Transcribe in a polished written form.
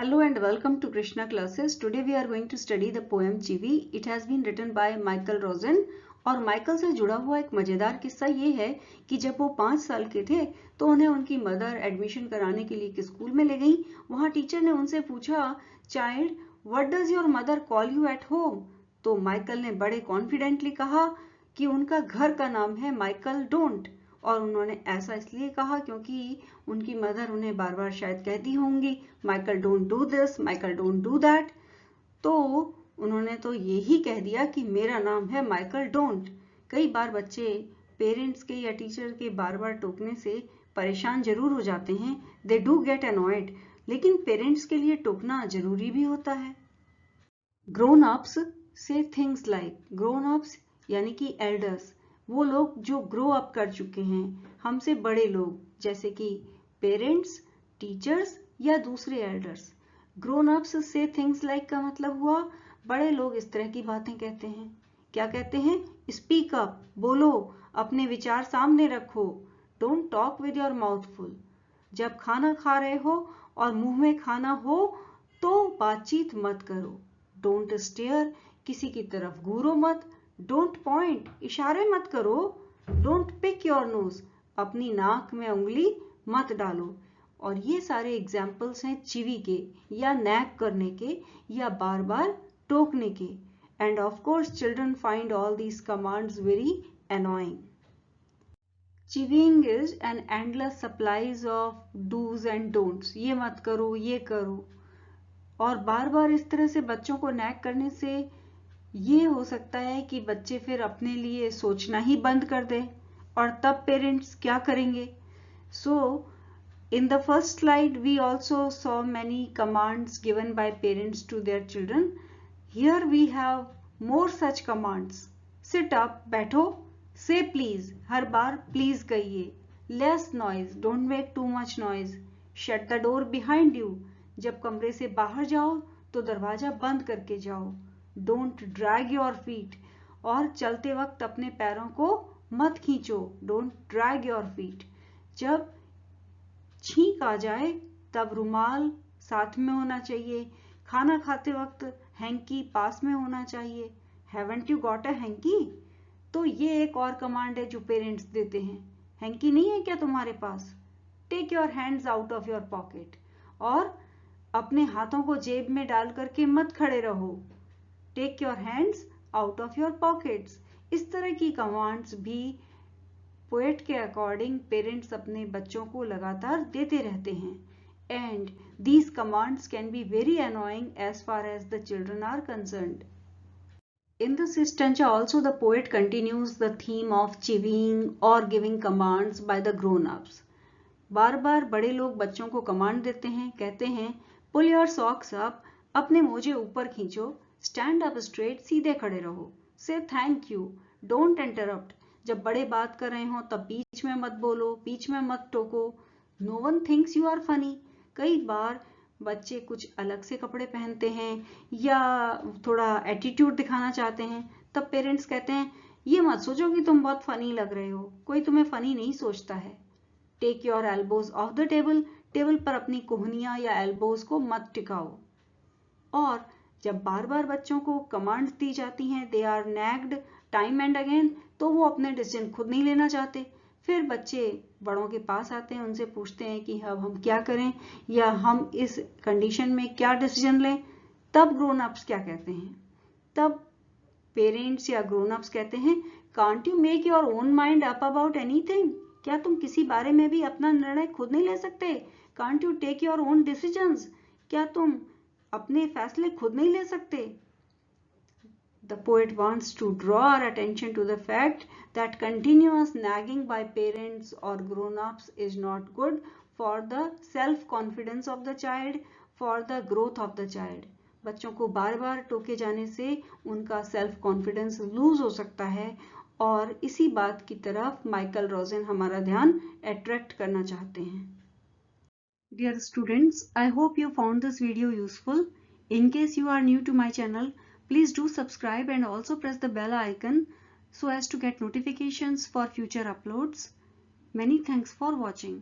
Hello and welcome to Krishna classes. Today we are going to study the poem Chivi. It has been written by Michael Rosen. और Michael से जुड़ा हुआ एक मजेदार किस्सा ये है कि जब वो 5 साल के थे तो उन्हें उनकी मदर एडमिशन कराने के लिए एक स्कूल में ले गई। वहां टीचर ने उनसे पूछा, child what does your mother call you at home? तो माइकल ने बड़े कॉन्फिडेंटली कहा कि उनका घर का नाम है माइकल डोंट। और उन्होंने ऐसा इसलिए कहा क्योंकि उनकी मदर उन्हें बार बार शायद कहती होंगी, Michael don't do this, Michael don't do that. तो उन्होंने तो यही कह दिया कि मेरा नाम है माइकल डोंट। कई बार बच्चे पेरेंट्स के या टीचर के बार बार टोकने से परेशान जरूर हो जाते हैं, दे डू गेट अनॉयड, लेकिन पेरेंट्स के लिए टोकना जरूरी भी होता है। ग्रोन अप्स से थिंग्स लाइक, ग्रोन अप्स यानी कि एल्डर्स, वो लोग जो ग्रो अप कर चुके हैं, हमसे बड़े लोग, जैसे कि पेरेंट्स, टीचर्स या दूसरे एल्डर्स। ग्रोन अप्स से थिंग्स लाइक का मतलब हुआ बड़े लोग इस तरह की बातें कहते हैं। क्या कहते हैं? स्पीक अप, बोलो, अपने विचार सामने रखो। Don't talk with your mouth full. जब खाना खा रहे हो और मुंह में खाना हो तो बातचीत मत करो। डोंट स्टेयर, किसी की तरफ घूरो मत। डोंट पॉइंट, इशारे मत करो। डोंट पिक योर नोज, अपनी नाक में उंगली मत डालो। और ये सारे एग्जाम्पल्स हैं चिवी के, या नैग करने के, या बार बार टोकने के। And of course children find all these commands very annoying. Chiding is an endless supplies of dos and don'ts. ये मत करो, ये करो। और बार बार इस तरह से बच्चों को नैग करने से ये हो सकता है कि बच्चे फिर अपने लिए सोचना ही बंद कर दें, और तब पेरेंट्स क्या करेंगे? सो in the first slide we also saw many commands given by parents to their children. Here we have more such commands. Sit up, बैठो, say please, her bar please कहिए। Less noise, don't make too much noise. Shut the door behind you, जब कमरे से बाहर जाओ तो दरवाजा बंद करके जाओ। Don't drag your feet, और चलते वक्त अपने पैरों को मत खींचो। Don't drag your feet. जब छींक आ जाए तब रुमाल साथ में होना चाहिए। खाना खाते वक्त हैंकी पास में होना चाहिए। Haven't you got a hanky? तो ये एक और कमांड है जो पेरेंट्स देते हैं। हैंकी नहीं है क्या तुम्हारे पास? Take your hands out of your pocket, और अपने हाथों को जेब में डाल करके मत खड़े रहो। Take your hands out of your pockets. इस तरह की कमांड्स भी पोएट के अकॉर्डिंग पेरेंट्स अपने बच्चों को लगातार देते रहते हैं। And these commands can be very annoying as far as the children are concerned. In this stanza also the poet continues the theme of chivying or giving commands by the grown-ups. बार बार बड़े लोग बच्चों को command देते हैं, कहते हैं pull your socks up, अपने मोजे ऊपर खींचो। स्टैंड अप स्ट्रेट, सीधे खड़े रहो। से थैंक यू, डोंट इंटरप्ट, जब बड़े बात कर रहे हो तब बीच में मत बोलो, बीच में मत टोको। No one thinks you are funny, कई बार बच्चे कुछ अलग से कपड़े पहनते हैं या थोड़ा एटीट्यूड दिखाना चाहते हैं, तब पेरेंट्स कहते हैं ये मत सोचो कि तुम बहुत फनी लग रहे हो, कोई तुम्हें फनी नहीं सोचता है। Take your elbows off the table, table पर अपनी कोहनियां या एल्बोज को मत टिकाओ। और जब बार बार बच्चों को कमांड दी जाती हैं, they are nagged time and again, तो वो अपने डिसीजन खुद नहीं लेना चाहते। फिर बच्चे बड़ों के पास आते हैं, उनसे पूछते हैं कि अब हम क्या करें, या हम इस कंडीशन में क्या डिसीजन लें। तब ग्रोन अप्स क्या कहते हैं? तब पेरेंट्स या ग्रोन अप्स कहते हैं, can't you make your own mind up about anything? क्या तुम किसी बारे में भी अपना निर्णय खुद नहीं ले सकते? Can't you take your own decisions? क्या तुम अपने फैसले खुद नहीं ले सकते? The poet wants to draw our attention to the fact that continuous nagging by parents or grown-ups is not good for the self-confidence of the child, for the growth of the child. बच्चों को बार बार टोके जाने से उनका self confidence lose हो सकता है, और इसी बात की तरफ माइकल रोजन हमारा ध्यान अट्रैक्ट करना चाहते हैं। Dear students, I hope you found this video useful. In case you are new to my channel, please do subscribe and also press the bell icon so as to get notifications for future uploads. Many thanks for watching.